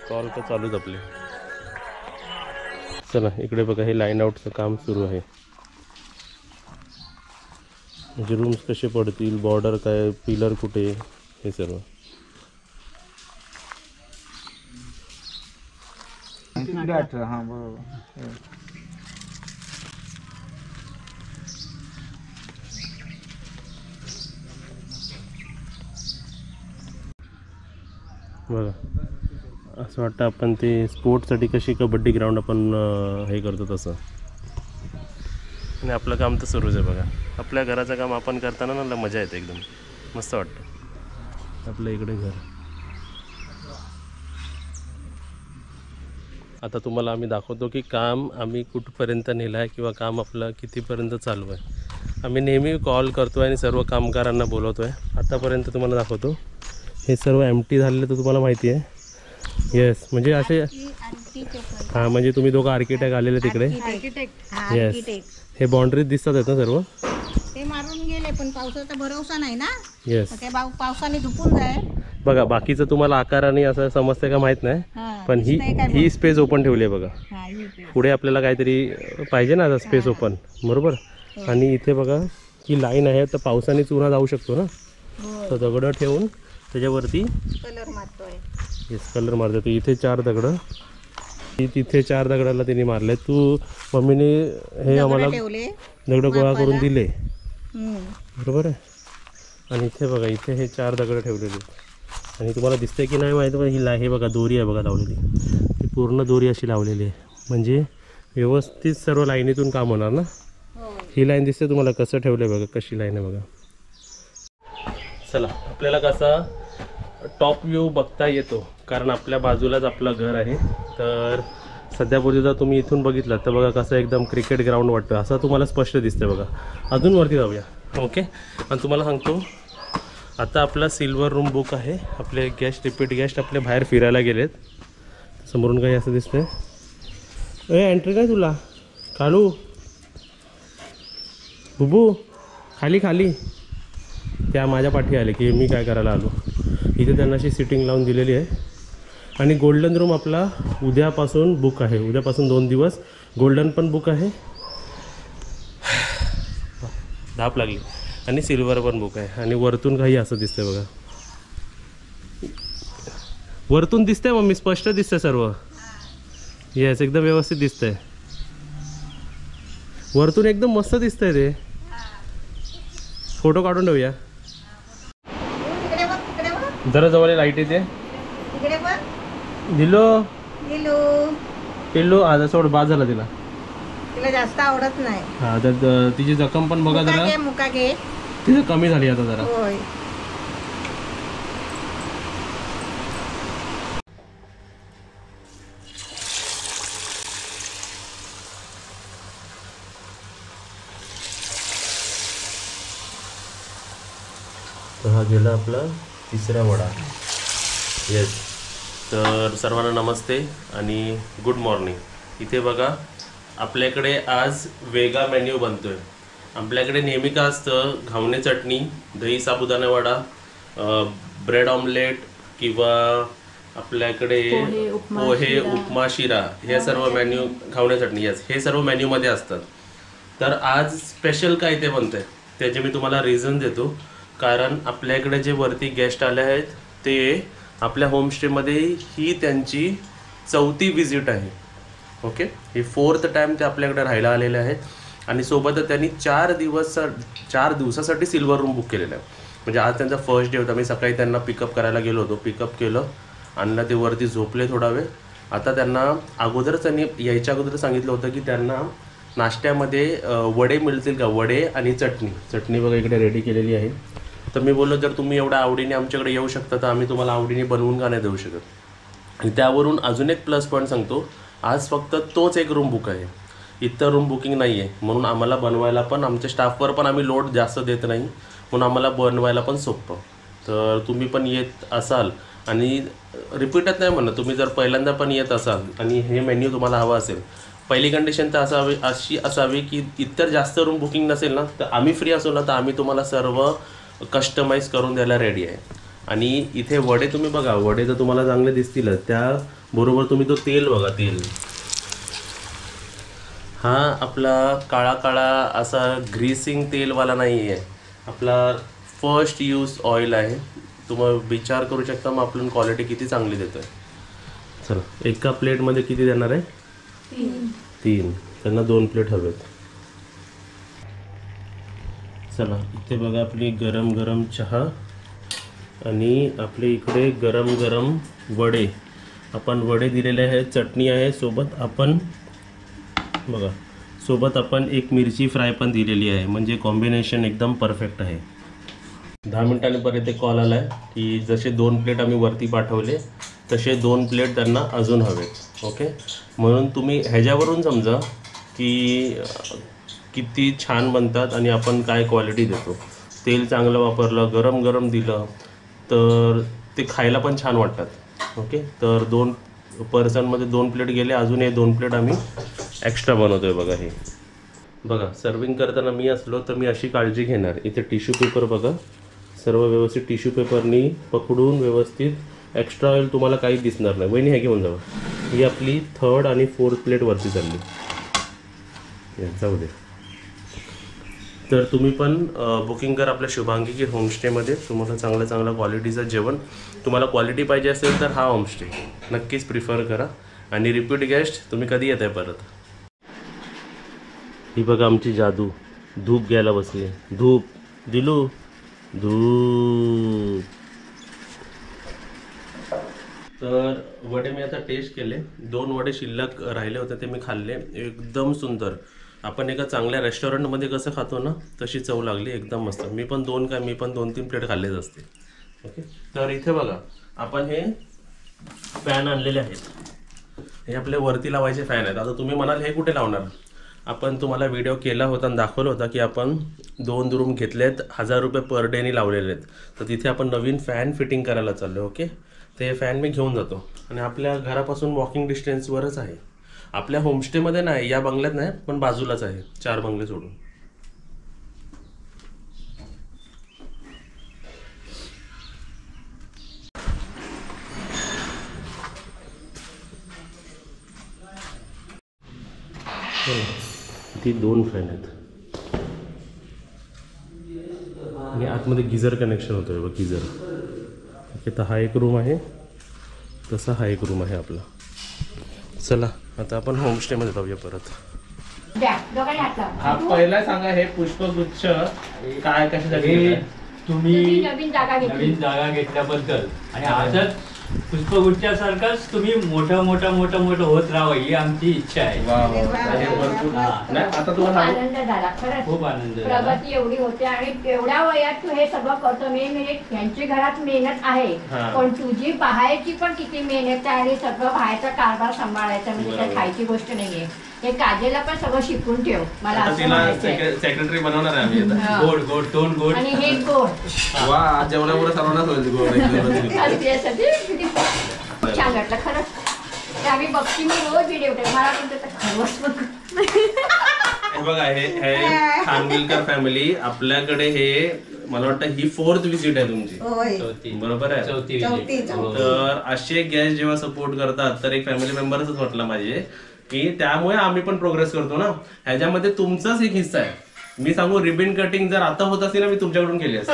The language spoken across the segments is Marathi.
कॉल का चालूच आपले. चला इकडे बघा, हे लाईन आउटचं काम सुरू आहे. म्हणजे रूम्स कसे पडतील, बॉर्डर काय, पिलर कुठे, हे सर्व. हां बरोबर. बघा असं वाटतं आपण ते स्पोर्टसाठी कशी कबड्डी ग्राउंड आपण हे करतो तसं. आणि आपलं काम तर सुरूच आहे बघा. आपल्या घराचं काम आपण करताना ना मजा येते, एकदम मस्त वाटतं आपलं इकडे घर. आता तुम्हाला आम्ही दाखवतो की काम आम्ही कुठपर्यंत नेलं आहे किंवा काम आपलं कितीपर्यंत चालू आहे. आम्ही नेहमी कॉल करतो आहे आणि सर्व कामगारांना बोलवतो आहे. आतापर्यंत तुम्हाला दाखवतो हे सर्व एम्प्टी झालेलं तर तुम्हाला माहिती आहे. येस, म्हणजे असे हां, म्हणजे तुम्ही दोघं आर्किटेक्ट आलेले तिकडे. येस, हे बाउंड्रीज दिसतात आहेत ना सर्व. ते मारून गेले पण पावसाचा भरोसा नाही ना. येस, ते पावसाने धुपून जाईल. बघा बाकीचं तुम्हाला आकाराने असं समजतं का माहीत नाही, पण ही स्पेस ओपन ठेवली आहे बघा. पुढे आपल्याला काहीतरी पाहिजे ना आता स्पेस ओपन, बरोबर. आणि इथे बघा ही लाईन आहे, तर पावसाने चुना जाऊ शकतो ना, तर दगडं ठेवून त्याच्यावरती कलर मारतोय. येस, कलर मारतो. तर इथे 4 दगडं, तिथे 4 दगडाला त्यांनी मारले. तू मम्मीने हे आम्हाला दगडं गोळा करून दिले, बरोबर आहे. आणि इथे बघा, इथे हे 4 दगडं ठेवलेले. आणि तुम्हाला दिसतंय की नाही माहिती, पण ही हे बघा दोरी आहे बघा लावलेली. ही पूर्ण दोरी अशी लावलेली आहे, म्हणजे व्यवस्थित सर्व लाईनीतून काम होणार ना. ही लाईन दिसते तुम्हाला, कसं ठेवलं आहे बघा, कशी लाईन आहे बघा. चला आपल्याला कसा टॉप व्ह्यू बघता येतो, कारण आपल्या बाजूलाच आपलं घर आहे. तर सध्या जर तुम्ही इथून बघितलं तर बघा कसं एकदम क्रिकेट ग्राउंड वाटतं, असं तुम्हाला स्पष्ट दिसतं बघा. अजून वरती जाऊया. ओके, आणि तुम्हाला सांगतो आता आपला सिल्वर रूम बुक आहे. आपले गेस्ट, रिपीट गेस्ट आपले बाहेर फिरायला गेलेत. समोरून काही असं दिसतंय. एंट्री काय तुला कालू बुबू, खाली खाली. त्या माझ्या पाठी आले की मी काय करायला आलो. इथे त्यांना अशी सिटिंग लावून दिलेली आहे. आणि गोल्डन रूम आपला उद्यापासून बुक आहे. उद्यापासून 2 दिवस गोल्डन पण बुक आहे, धाप लागली. आणि सिल्वर पण बुक आहे. आणि वरतून काही असं दिसतंय बघा, वरतून दिसतंय मम्मी, स्पष्ट दिसतंय सर्व. येस, एकदम व्यवस्थित दिसतंय वरतून, एकदम मस्त दिसतंय ते. फोटो काढून ठेवूया जरा. जवळ लाईट येते दिलो पिल्लू. आता सोड, बाद झाला तिला, तिला जास्त आवडत नाही. हा, तर तिची जखम पण बघा जरा, मुका घे, तिची कमी झाली आता जरा. होय. तर हा गेला आपला 3रा वडा. येस, तर सर्वांना नमस्ते आणि गुड मॉर्निंग. इथे बघा आपल्याकडे आज वेगळा मेन्यू बनतोय. आपल्याकडे नेहमी का असतं, घावणे चटणी, दही साबुदाणा वडा, ब्रेड ऑमलेट किंवा आपल्याकडे पोहे, उपमा, शिरा, हे सर्व मेन्यू, घावणे चटणी, येस, हे सर्व मेन्यूमध्ये असतात. तर आज स्पेशल काय ते बनतंय त्याचे मी तुम्हाला रिझन देतो. कारण आपल्याकडे जे वरती गेस्ट आले आहेत ते आपल्या होमस्टेमध्ये ही त्यांची 4थी विजिट आहे. ओके, ही 4th टाईम ते आपल्याकडे राहायला आलेले आहेत. आणि सोबतच त्यांनी 4 दिवसासाठी सिल्वर रूम बुक केलेलं आहे. म्हणजे आज त्यांचा फर्स्ट डे होता. मी सकाळी त्यांना पिकअप करायला गेलो होतो, पिकअप केलं, आणलं, ते वरती झोपले थोडा वेळ. आता त्यांना अगोदरच त्यांनी यायच्या अगोदर सांगितलं होतं की त्यांना नाश्त्यामध्ये वडे मिळतील का, वडे आणि चटणी बघा इकडे रेडी केलेली आहे. तर मी बोललो जर तुम्ही एवढ्या आवडीने आमच्याकडे येऊ शकता तर आम्ही तुम्हाला आवडीने बनवून का नाही देऊ शकत. आणि त्यावरून अजून एक प्लस पॉईंट सांगतो, आज फक्त तोच एक रूम बुक आहे, इतर रूम बुकिंग नाही आहे. म्हणून आम्हाला बनवायला पण, आमच्या स्टाफवर पण आम्ही लोड जास्त देत नाही, म्हणून आम्हाला बनवायला पण सोपं. तर तुम्ही पण येत असाल आणि रिपीटच नाही म्हणणं, तुम्ही जर पहिल्यांदा पण येत असाल आणि हे मेन्यू तुम्हाला हवा असेल, पहिली कंडिशन तर अशी असावी की इतर जास्त रूम बुकिंग नसेल ना, तर आम्ही फ्री असू ना तर आम्ही तुम्हाला सर्व कस्टमाइज करून द्यायला रेडी आहे. आणि इथे वडे तुम्ही बघा, वडे तर तुम्हाला चांगले दिसतीलच, त्याबरोबर तुम्ही तो तेल बघा, तेल हा आपला काळा काळा असा ग्रीसिंग तेलवाला नाही आहे, आपला फर्स्ट यूज ऑइल आहे. तुम्ही विचार करू शकता मग आपण क्वालिटी किती चांगली देतोय. चला एका प्लेटमध्ये किती देणार आहे? 3. त्यांना 2 प्लेट हवेत. चला इथे बघा आपली गरम गरम चहा आणि आपले इकडे गरम गरम वडे. आपण वडे दिलेले आहे, चटणी आहे सोबत, आपण बघा सोबत आपण एक मिरची फ्राय पण दिलेली आहे, म्हणजे कॉम्बिनेशन एकदम परफेक्ट आहे. 10 मिनिटांनी परत एक कॉल आला आहे की जसे 2 प्लेट आम्ही वरती पाठवले तसे 2 प्लेट त्यांना अजून हवेत. ओके, म्हणून तुम्ही ह्याच्यावरून समजा की किती छान बनतात आणि आपण काय क्वालिटी देतो. तेल चांगलं वापरलं, गरम गरम दिलं तर ते खायला पण छान वाटतात. ओके, तर 2 पर्सनमध्ये 2 प्लेट गेले, अजून हे 2 प्लेट आम्ही एक्स्ट्रा बनवतोय. बघा हे बघा, सर्विंग करताना मी असलो तर मी अशी काळजी घेणार, इथे टिश्यू पेपर बघा, सर्व व्यवस्थित टिश्यू पेपरनी पकडून व्यवस्थित, एक्स्ट्रा ऑइल तुम्हाला काही दिसणार नाही. वहिनी हे घेऊन जावा. ही आपली 3rd आणि 4th प्लेट वरती चालली, जाऊ दे. तर तुम्ही पण बुकिंग करा आपल्या शुभांगी की होमस्टेमध्ये. तुम्हाला चांगलं चांगलं क्वालिटीचं जेवण, तुम्हाला क्वालिटी पाहिजे असेल तर हा होमस्टे नक्कीच प्रिफर करा. आणि रिपीट गेस्ट तुम्ही कधी येत आहे परत. ही बघा आमची जादू, धूप घ्यायला बसली. धूप दिलू, धूप. तर वडे मी आता टेस्ट केले, 2 वडे शिल्लक राहिले होते ते मी खाल्ले, एकदम सुंदर. आपण एका चांगल्या रेस्टॉरंटमध्ये कसं खातो ना तशी चव लागली, एकदम मस्त. मी पण 2-3 प्लेट खाल्लेच असते. ओके, तर इथे बघा आपण हे फॅन आणलेले आहेत, हे आपले वरती लावायचे फॅन आहेत. आता तुम्ही म्हणाल हे कुठे लावणार? आपण तुम्हाला व्हिडिओ केला होता आणि दाखवला होता की आपण 2 रूम घेतलेत, 1000 रुपये पर डेनी लावलेले आहेत. तर तिथे आपण नवीन फॅन फिटिंग करायला चाललो. ओके, तर हे फॅन मी घेऊन जातो आणि आपल्या घरापासून वॉकिंग डिस्टन्सवरच आहे. आपल्या होमस्टेमध्ये नाही, या बंगल्यात नाही, पण बाजूलाच आहे, 4 बंगले सोडून. ती 2 फॅन आहेत आणि आतमध्ये गिझर कनेक्शन होतं बघ, गिझर. ओके, तर हा एक रूम आहे, तसा हा एक रूम आहे आपला. चला आता आपण होमस्टेमध्ये जाऊया परत. हा पहिला सांगा, हे पुष्पगुच्छ काय कशासाठी? तुम्ही नवीन जागा घेतल्याबद्दल आणि आजच पुष्पगुच्छासारखंच तुम्ही मोठं होत राहावं ही आमची इच्छा आहे. आता तुम्हाला आनंद झाला खरंच, खूप आनंद झाला. प्रगती एवढी होते आणि एवढ्या वयात तू हे सगळं करतो. म्हणजे यांची घरात मेहनत आहे, पण तुझी बाहेरची पण किती मेहनत आहे आणि सगळं बाहेरचा कारभार सांभाळायचा, म्हणजे काही खायची गोष्ट नाहीये. हे काजेला पण सगळं शिकून ठेव. मला असं म्हणायचंय. सेक्रेटरी बनवणार आहे आम्ही. गोड तोंड गोड आणि हे गोड जेवणामुळे सर्वांनाच होईल गोड. छान वाटलं खरंच. ते आम्ही बघती, मी रोज व्हिडिओ ठेव, मला पण त्याचं खरंच. हे बघा, हे खानविलकर फॅमिली आपल्याकडे, हे मला वाटतं ही 4th विजिट आहे तुमची, बरोबर आहे? चौथी. तर असे गेस्ट जेव्हा सपोर्ट करतात तर एक फॅमिली मेंबरच म्हटलं माझे की त्यामुळे आम्ही पण प्रोग्रेस करतो ना. ह्याच्यामध्ये तुमचाच एक हिस्सा आहे. मी सांगू, रिबिन कटिंग जर आता होत असेल ना, मी तुमच्याकडून केली असते.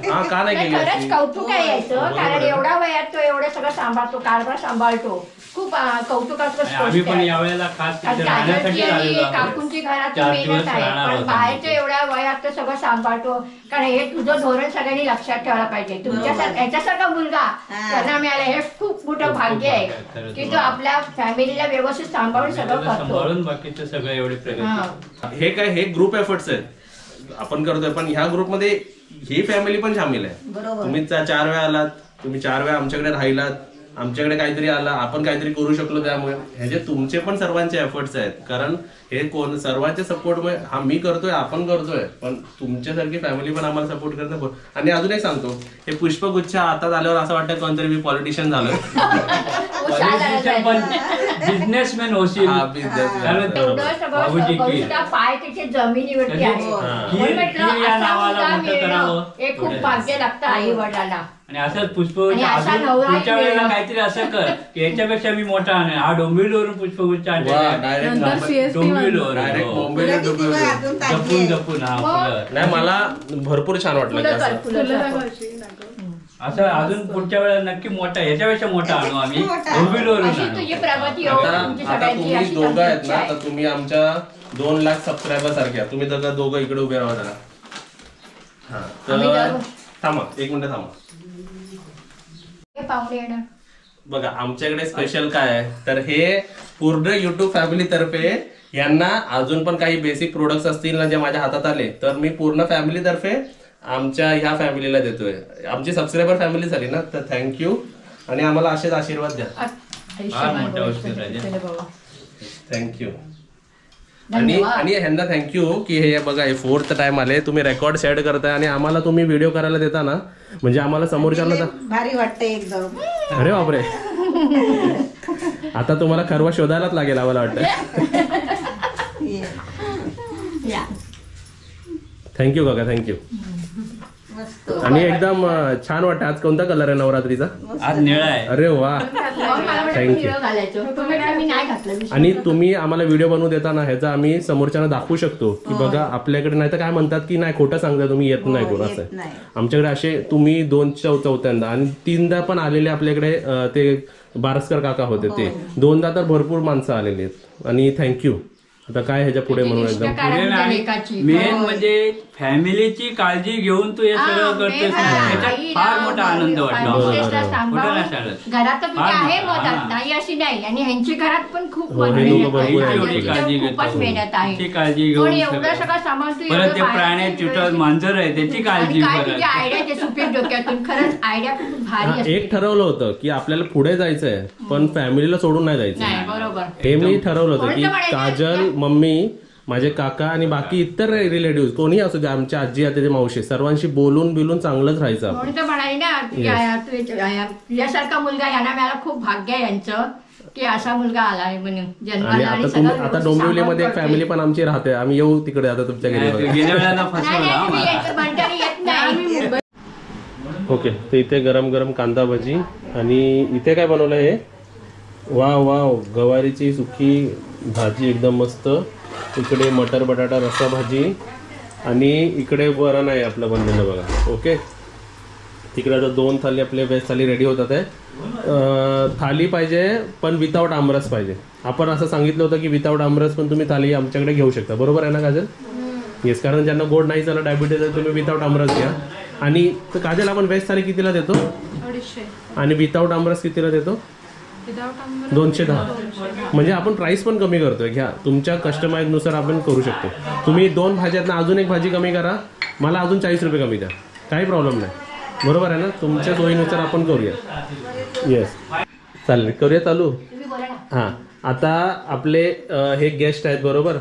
हा, का नाही केली खरंच असती? कौतुक आहे यायचं, कारण एवढ्या वयात तो एवढं सगळं सांभाळतो, कारभार सांभाळतो. खूप कौतुकास्पद आम्ही गोष्ट पण आहे. यावेळेला खास तिथे काजलची राहण्यासाठी आणि आलेलो आहोत. काकूंची घरात 4 मेहनत दिवस आहे, राहणार पण आहोत बाहेरच्या आम्ही. एवढ्या वयात तो सगळं सांभाळतो. कारण हे तुझं धोरण सगळ्यांनी लक्षात ठेवायला पाहिजे. तुमच्यासारखा याच्यासारखा मुलगा त्यांना मिळाला, हे खूप मोठं भाग्य आहे की तो आपल्या फॅमिलीला व्यवस्थित सांभाळून सगळं करतो. सांभाळून बाकीचं सगळं एवढे प्रगती. हे काय, हे ग्रुप एफर्ट्स आहेत आपण करतोय, पण ह्या ग्रुपमध्ये ही फॅमिली पण सामील आहे. तुम्ही 4 वेळा आलात, तुम्ही 4 वेळा आमच्याकडे राहिलात, आमच्याकडे काहीतरी आला, आपण काहीतरी करू शकलो. त्यामुळे ह्याचे तुमचे पण सर्वांचे एफर्ट्स आहेत. कारण हे कोण सर्वांच्या सपोर्टमुळे हा मी करतोय, आपण करतोय, पण तुमच्यासारखी फॅमिली पण आम्हाला सपोर्ट करते. आणि अजून एक सांगतो, हे पुष्पगुच्छ आता आल्यावर असं वाटतं कोणतरी मी पॉलिटिशियन झालोय. बिझनेसमॅन होशील. एवढं सगळं कौतुका पाय तिथे जमिनीवरती आहे. म्हणून म्हटलं या असा नावाला मुलगा मोठं मिळणं करावं. हे खूप भाग्य लागतं आई वडिलांना. आणि असंच पुष्प आणि असा अजून नवरा पुढच्या वेळेला मिळणं. काहीतरी असं कर की याच्यापेक्षा मी मोठा आणेन. हा डोंबिवलीवरून पुष्पगुच्छ डायरेक्ट डोंबिवलीवर डायरेक्ट मुंबईला फुलं किती बघ, अजून ताजी जपून आहे. जपून हा फुलं. नाही मला भरपूर छान वाटलं की असं असं अजून पुढच्या वेळेला नक्की मोठा याच्यापेक्षा मोठा आणू आम्ही डोंबिवलीवरून अशी आणू. तुझी प्रगती हो आता तुमची आता सगळ्यांची तुम्ही अशी दोघं आहेत ना सदिच्छा आहे. तर तुम्ही आमच्या 2 लाख सबस्क्रायबर सारखे आहात. तुम्ही दोघं इकडे उभे राहा जरा. हा आम्ही तर जाऊ. थांबा 1 मिनिट थांबा. हे पाहुणे येणार. बघा आमच्याकडे स्पेशल काय आहे तर हे पूर्ण युट्यूब फॅमिली तर्फे यांना अजून पण काही बेसिक प्रोडक्ट्स असतील ना जे माझ्या हातात आले तर मी पूर्ण फॅमिली तर्फे आमच्या ह्या फॅमिलीला देतोय. आमची सबस्क्रायबर फॅमिली झाली ना तर थँक्यू आणि आम्हाला असेच आशीर्वाद द्या. फार मोठ्या गोष्टी राजा. चला बाबा. थँक्यू. आणि ह्यांना थँक्यू की हे बघा हे 4th टाइम आले तुम्ही रेकॉर्ड सेट करताय आणि आम्हाला तुम्ही व्हिडिओ करायला देता ना म्हणजे आम्हाला समोरच्यांना भारी वाटतं एकदम. अरे बापरे आता तुम्हाला खरवा शोधायलाच लागेल आम्हाला वाटतं. या. थँक्यू काका थँक्यू. मस्त. आणि एकदम छान वाटतं. आज कोणता कलर आहे नवरात्रीचा? आज निळा आहे. अरे वा. मग मला वाटलं Thank you. हिरो घालायचो. तुम्ही म्हटलं मी नाही घातलं. आणि तुम्ही आम्हाला व्हिडिओ बनवून देताना ह्याचा आम्ही समोरच्यांना दाखवू शकतो की बघा आपल्याकडे नाही तर काय म्हणतात की नाही खोटं सांगता तुम्ही येत नाही कोण असं आहे. नाही. आमच्याकडे असे तुम्ही 2-4दा आणि 3दा पण आलेले आपल्याकडे ते बारसकर काका होते ते 2दा तर भरपूर माणसं आलेली आहेत आणि थँक्यू. आता काय ह्याच्या पुढे म्हणून एकदम मेन म्हणजे फॅमिलीची काळजी घेऊन तू हे सगळं करतोस ना त्याच्यात फार मोठा आनंद वाटला. कुठं नाही चालत. घरात म्हणजे फार आहे मोठा. मदत हा. नाही अशी नाही आणि ह्यांची घरात पण खूप हो, हे मेहनत लोकं आहे. भरपूर एवढी यांची काळजी खूपच घेतात. मेहनत आहे. ती काळजी पण घेऊन एवढं सगळं. सगळं सामान तू परत एवढं ते बाहेर प्राण्यात इकडे चिटळ मांजर आहे त्याची आणि काळजी काय परत. तुझी आयडिया ते सुपीक डोक्यातून खरंच आयडिया खूप भारी असते. एक ठरवलं होतं की आपल्याला पुढे जायचंय पण फॅमिलीला सोडून नाही जायचं. नाही बरोबर. हे मी ठरवलं होतं की कोणतं म्हणायचं? काजल मम्मी माझे काका आणि बाकी इतर रिलेटिव्ह कोणी असू दे आमच्या आजी आते मावशी सर्वांशी बोलून बिलून चांगलंच राहायचं आपण. म्हणून तर म्हणाली ना तुझ्यासारखा मुलगा यांना मिळाला खूप भाग्य आहे यांचं की असा मुलगा आला आहे म्हणून आणि जन्माला आणि आता तुम्ही सगळं आता व्यवस्थित डोंबिवलीमध्ये एक सांभाळून फॅमिली पण आमची राहते. आम्ही येऊ तिकडे आता तुमच्या घरी नाही, बघा. गेल्या वेळेला करतो. फसवलं नाही, तुम्ही आम्हाला. यायचं म्हणताना येत नाही. ओके तर इथे गरम गरम कांदा भजी आणि इथे काय बनवलं हे वाव गवारीची सुकी भाजी एकदम मस्त. इकडे मटर बटाटा रस्सा भाजी आणि इकडे वरण आहे आपलं बनलेलं बघा. ओके तिकडे आता 2 थाली आपले व्हेज थाली रेडी होतात आहे. थाली पाहिजे पण विदाऊट आमरस पाहिजे. आपण असं सांगितलं होतं की विदाऊट आमरस पण तुम्ही थाली आमच्याकडे घेऊ शकता. बरोबर आहे ना काजल? येस कारण ज्यांना गोड नाही झालं डायबिटीज आहे तुम्ही विदाऊट आमरस घ्या. आणि काजल आपण व्हेज थाली कितीला देतो? 250. आणि विदाऊट आमरस कितीला देतो? 210. म्हणजे आपण प्राइस पण कमी करतोय. घ्या तुमच्या कस्टमाइज नुसार आपण करू शकतो. तुम्ही 2 भाज्यातनं अजून एक भाजी कमी करा मला अजून 40 रुपये कमी द्या काही प्रॉब्लेम नाही. बरोबर आहे ना? तुमच्या सोयीनुसार आपण करूया. येस चालेल करूया चालू. तुम्ही बोला ना. हां आता आपले हे गेस्ट आहेत बरोबर.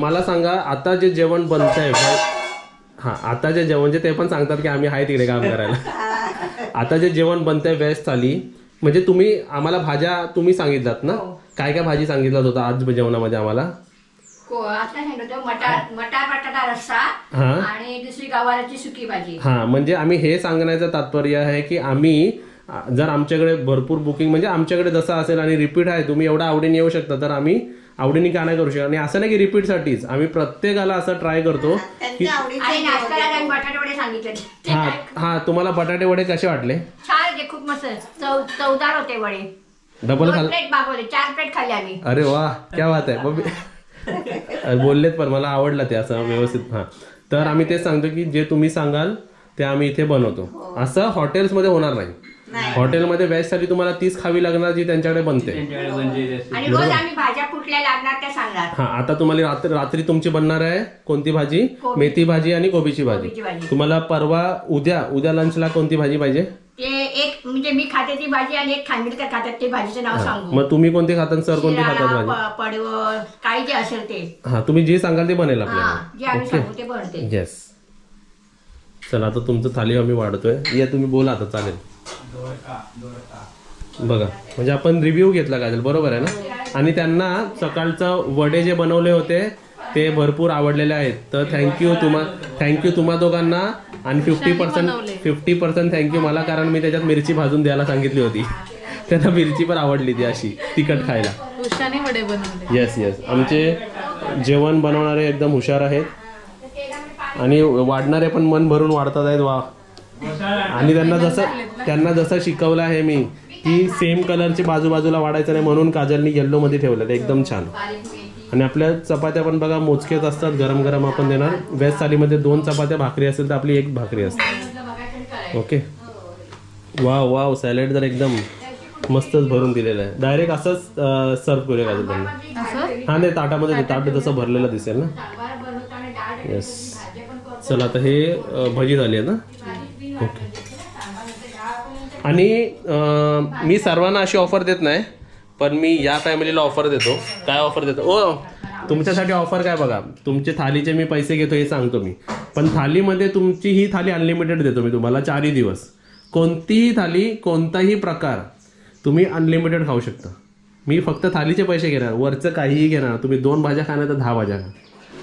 मला सांगा आता जे जेवण बनतंय हां आता जे जेवण जे ते पण सांगतात की आम्ही आहे तिकडे काम करायला. आता जे जेवण बनतंय व्हेज थाली म्हणजे तुम्ही आम्हाला भाज्या तुम्ही सांगितलात ना काय काय भाजी सांगितलात होता आज जेवणामध्ये आम्हाला? आता सांगितलं मटार बटाटा रस्सा हा. आणि दुसरी गवाराची सुकी भाजी. हा म्हणजे आम्ही हे सांगण्याचं तात्पर्य आहे की आम्ही जर आमच्याकडे भरपूर बुकिंग म्हणजे आमच्याकडे जसं असेल आणि रिपीट आहे तुम्ही एवढा आवडीने येऊ शकता तर आम्ही आवडीने का नाही करू शकतो. आणि असं नाही की रिपीटसाठीच आम्ही प्रत्येकाला असं ट्राय करतो की आणि नाश्त्याला त्यांनी बटाटे वडे सांगितले. हा हा तुम्हाला बटाटे वडे कसे वाटले? छान होते खूप मस्त चवदार होते वडे. डबल 2 प्लेट मागवले 4 प्लेट खाल्ली आम्ही. अरे वा क्या बात आहे मम्मी. बोललेत पण मला आवडलं ते असं व्यवस्थित. हां तर आम्ही तेच सांगतो की जे तुम्ही सांगाल ते आम्ही इथे बनवतो. असं हॉटेल्समध्ये होणार नाही. हॉटेलमध्ये व्हेज साठी तुम्हाला 30 खावी लागणार जी त्यांच्याकडे बनते. आणि रोज आम्ही भाज्या कुठल्या लागणार त्या सांगणार. हा आता तुम्हाला रात्री तुमची बनणार आहे कोणती भाजी? मेथी भाजी आणि कोबीची भाजी. तुम्हाला परवा उद्या लंचला कोणती भाजी पाहिजे? ते एक म्हणजे मी खाते ती भाजी आणि एक खानविलकर खातात ते भाजीचं नाव सांगू. मग तुम्ही कोणती खातात सर कोणती खातात भाजी? पडवळ काही जे असेल ते. हा तुम्ही जे सांगाल ते बनेल जे आपल्याला. आम्ही सांगू ते बनते. येस चला आता तुमचं थाली आम्ही वाढतोय. या तुम्ही बोला आता चालेल. बघा म्हणजे आपण रिव्ह्यू घेतला काजल बरोबर आहे ना. आणि त्यांना सकाळचं वडे जे बनवले होते ते भरपूर आवडलेले आहेत. तर थँक्यू तुम्हा दोघांना. आणि 50% थँक्यू मला, कारण मी त्याच्यात मिरची भाजून द्यायला सांगितली होती. त्यांना मिरची पण आवडली ती अशी तिखट खायला. उषाने वडे बनवले. येस आमचे जेवण बनवणारे एकदम हुशार आहेत आणि वाढणारे पण मन भरून वाढतात आहेत. वा. आणि त्यांना जसं शिकवलं आहे मी की सेम कलरचे बाजूबाजूला वाढायचं नाही, म्हणून काजलनी येल्लो मध्ये ठेवलं. एकदम छान. आणि आपल्या चपात्या पण बघा मोजकेच असतात, गरम गरम आपण देणार. व्हेज थालीमध्ये 2 चपात्या भाकरी असेल तर आपली 1 भाकरी असते. ओके. वाव सॅलेड तर एकदम मस्तच भरून दिलेलं आहे. डायरेक्ट असंच सर्व करूया काजल त्यांना. हा नाही ताटामध्ये ताट तसं भरलेलं दिसेल ना. येस. चला आता हे भजी झाली आहे ना. ओके. आणि मी सर्वांना अशी ऑफर देत नाही, पण मी या फॅमिलीला ऑफर देतो. काय ऑफर देतो? ओ तुमच्यासाठी ऑफर काय बघा. तुमचे थालीचे मी पैसे घेतो हे सांगतो मी, पण थालीमध्ये तुमची ही थाली अनलिमिटेड देतो मी तुम्हाला 4 दिवस. कोणतीही थाली कोणताही प्रकार तुम्ही अनलिमिटेड खाऊ शकता. मी फक्त थालीचे पैसे घेणार, वरचं काहीही घेणार. तुम्ही 2 भाज्या खाणार तर 10 भाज्या खा.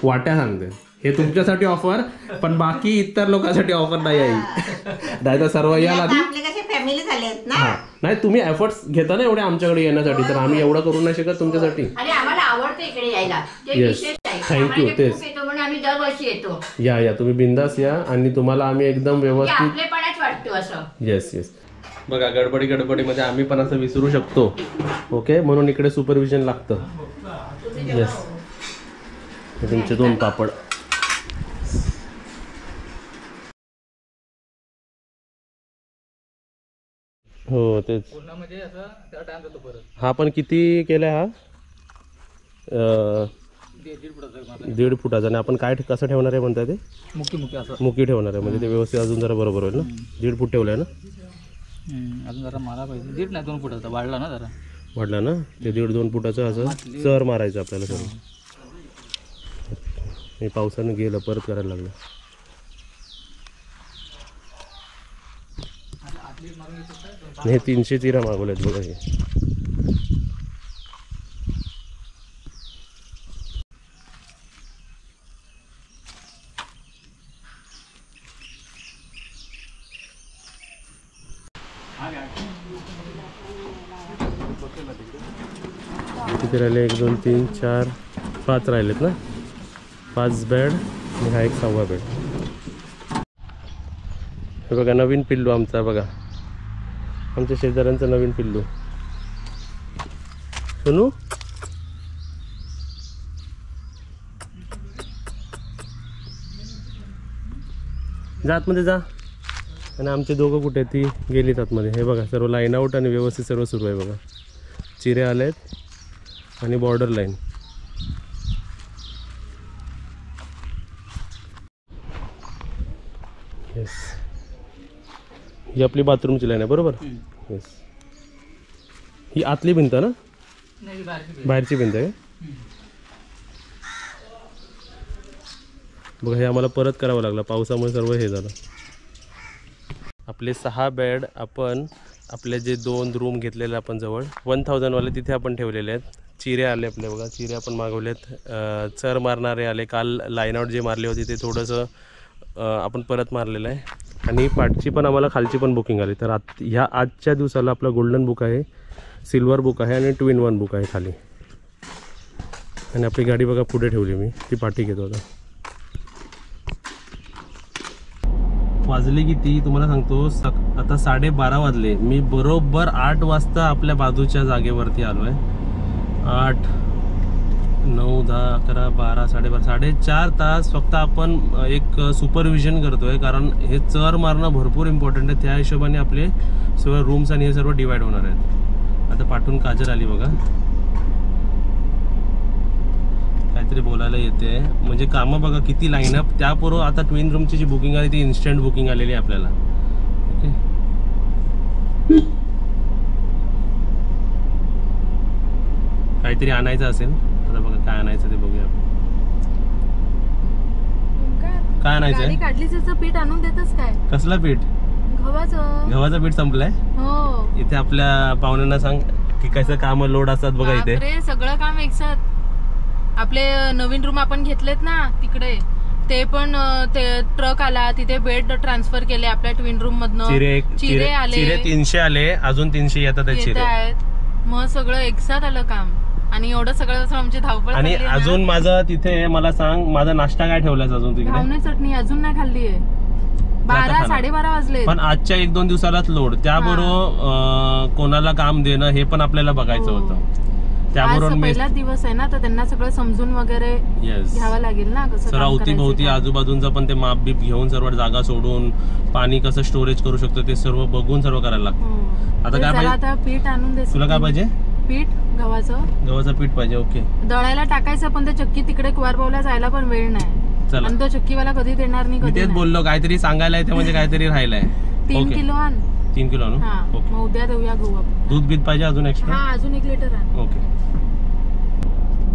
वाट्या सांगते. हे तुमच्यासाठी ऑफर, पण बाकी इतर लोकांसाठी ऑफर नाही आहे. नाही तर सर्व याला आपले कसे फॅमिली झाले आहेत ना. नाही तुम्ही एफर्ट्स घेता ना एवढे आमच्याकडे येण्यासाठी, तर आम्ही एवढं करू नाही शकत तुमच्यासाठी. आणि आम्हाला आवडतं इकडे यायला. Yes thank you. तेच म्हणून आम्ही दरवर्षी येतो. या तुम्ही बिंदास या आणि तुम्हाला आम्ही एकदम व्यवस्थित आपलेपणाच वाटतो असं. येस बघा गडबडीमध्ये आम्ही पण असं विसरू शकतो. ओके, म्हणून इकडे सुपरविजन लागतं. येस. तुमचे 2 पापड. हो तेच. हा पण किती केलाय हा? 1.5 फुटाचा. आणि आपण काय कसं ठेवणार आहे म्हणताय ते? मुकी ठेवणार आहे, म्हणजे ते व्यवस्थित अजून जरा बरोबर होईल ना. 1.5 फूट ठेवलंय ना. अजून जरा मला पाहिजे. 1.5 नाही 2 फुटाचा वाढला ना जरा. वाढला ना ते 1.5-2 फुटाचं असं चर मारायचं आपल्याला सर्व. हे पावसानं गेलं परत करायला लागलं. हे 300 चिरा मागवलेत बघा. हे किती राहिले? 1 2 3 4 5 राहिलेत ना. 5 बेड आणि हा 1 6वा बेड. हे बघा नवीन पिल्लू आमचा. बघा आमच्या शेजाऱ्यांचं नवीन पिल्लू. सुनू जा आतमध्ये जा. आणि आमचे दोघं कुठे ती गेलीत आतमध्ये. हे बघा सर्व लाईन आउट आणि व्यवस्थित सर्व सुरू आहे. बघा चिरे आलेत आणि बॉर्डर लाईन. येस. ही आपली बाथरूमची लाईन आहे बरोबर. येस. ही आतली भिंत ना, बाहेरची भिंत आहे. बघा हे आम्हाला परत करावं लागलं पावसामुळे सर्व हे झालं. आपले 6 बेड आपण आपले जे 2 रूम घेतलेले आपण जवळ 1000 वाले तिथे आपण ठेवलेले आहेत. चिरे आले आपले. बघा चिरे आपण मागवलेत. चर मारणारे आले. काल लाईन आउट जे मारले होते ते थोडंसं आपण परत मारलेलं आहे. आणि पाठची पण आम्हाला खालची पण बुकिंग आली. तर ह्या आजच्या दिवसाला आपला गोल्डन बुक आहे, सिल्वर बुक आहे आणि 2-in-1 बुक आहे खाली. आणि आपली गाडी बघा पुढे ठेवली मी, ती पाठी घेतो आता. वाजले किती तुम्हाला सांगतो. आता 12:30 वाजले. मी बरोबर 8 वाजता आपल्या बाजूच्या जागेवरती आलो आहे. 8 9 10 11 12 12.5 4 तास फक्त आपण एक सुपरविजन करतोय, कारण हे चर मारणं भरपूर इम्पॉर्टंट आहे. त्या हिशोबाने आपले सर्व रूम्स आणि हे सर्व डिवाइड होणार आहेत. आता पाठवून काजल आली बघा, काहीतरी बोलायला येते. म्हणजे कामं बघा किती लाईनअप. त्यापूर्वी आता ट्विन रूमची जी बुकिंग आली ती इन्स्टंट बुकिंग आलेली आहे आपल्याला. ओके, काहीतरी आणायचं असेल. आता बघा काय आणायचं ते बघूया. काय आणायचं आहे? काढलीचं पीठ आणून देतच काय? कसलं पीठ? गव्हाचं पीठ संपलंय. हो, इथे आपल्या पाहुण्यांना सांग की कसं काम लोड असतात बघा इथे. सगळं काम एकसाथ. आपले नवीन रूम आपण घेतलेत ना तिकडे, ते पण ते ट्रक आला, तिथे बेड ट्रान्सफर केले आपल्या ट्विन रूम मधनं. चिरे आले, चिरे 300 आले, अजून 300 येतात आहेत. मग सगळं एकसाथ आलं काम आणि एवढं सगळं आमची धावपळ. आणि अजून माझं तिथे मला सांग, माझा नाश्ता काय ठेवलाय अजून तिकडे? घावणे चटणी अजून नाही खाल्ली आहे. 12-12:30 वाजले. पण आजच्या 1-2 दिवसालाच लोड, त्याबरोबर कोणाला काम देणं हे पण आपल्याला बघायचं होतं. त्याबरोबर पहिला दिवस आहे ना, तर त्यांना सगळं समजून वगैरे घ्यावं लागेल ना. कसं सर अवतीभोवती आजूबाजूचं पण ते माप बीप घेऊन, सर्व जागा सोडून पाणी कसं स्टोरेज करू शकतो ते सर्व बघून सर्व करायला लागतं. आता काय पाहिजे? आता पीठ आणून दे. तुला काय पाहिजे? पीठ गव्हाचं पीठ पाहिजे. ओके, दळायला टाकायचं, पण ते चक्की तिकडे कुवारबावला जायला पण वेळ नाही. आणि तो चक्कीवाला कधी देणार नाही. तेच बोललो, काहीतरी सांगायला येते म्हणजे काहीतरी राहिलंय. 3 किलो आण. 3 किलो आणू. मग उद्या देऊया गहू आपण. दूध बीत पाहिजे अजून एक्स्ट्रा? अजून 1 लिटर आण. ओके.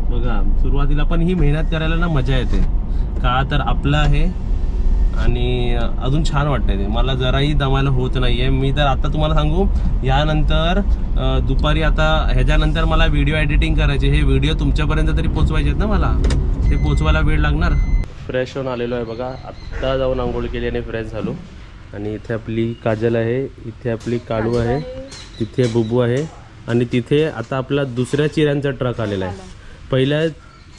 बघा, सुरुवातीला पण ही मेहनत करायला ना मजा येते का, तर आपलं आहे आणि अजून छान वाटतंय ते. मला जराही दमायला होत नाहीये. मी तर आता तुम्हाला सांगू, यानंतर दुपारी आता ह्याच्यानंतर मला व्हिडिओ एडिटिंग करायचे. हे व्हिडिओ तुमच्यापर्यंत तरी पोचवायचे आहेत ना, मला ते पोचवायला वेळ लागणार. फ्रेश होऊन आलेलो आहे बघा, आत्ता जाऊन आंघोळ केली आणि फ्रेश झालो. आणि इथे आपली काजल आहे, इथे आपली काळू आहे, तिथे बुबू आहे आणि तिथे आता आपला दुसऱ्या चिऱ्यांचा ट्रक आलेला आहे. पहिल्या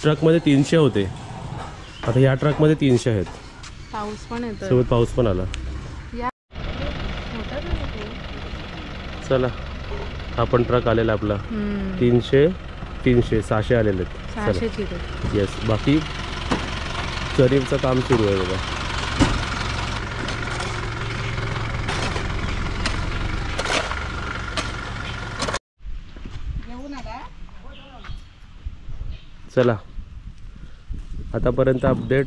ट्रकमध्ये 300 होते, आता ह्या ट्रकमध्ये 300 आहेत. पाऊस पण येतो, सोबत पाऊस पण आला. चला, हा पण ट्रक आलेला आपला. 300 600 आलेले आहेत. येस, बाकी चरीचं काम सुरू आहे बघा. चला, आतापर्यंत अपडेट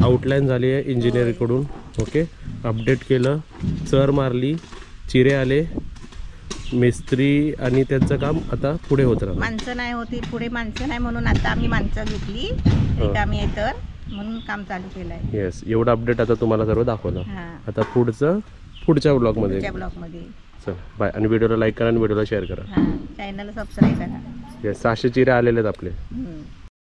आउटलाईन झाली आहे इंजिनिअरकडून. ओके, अपडेट केलं, चर मारली, चिरे आले, मिस्त्री आणि त्यांचं काम आता पुढे होत राहतं. माणसं नाही होती पुढे, माणसं नाही म्हणून आता आम्ही माणसं घेतली, रिकामी आहे तर म्हणून काम चालू केलं आहे. येस, एवढं अपडेट आता तुम्हाला सर्व दाखवलं. आता पुढच्या ब्लॉगमध्ये. चल बाय. आणि व्हिडिओला लाईक करा आणि व्हिडिओला शेअर करा. चॅनल सबस्क्राईब करा. येस, 600 चिरे आलेले आहेत आपले.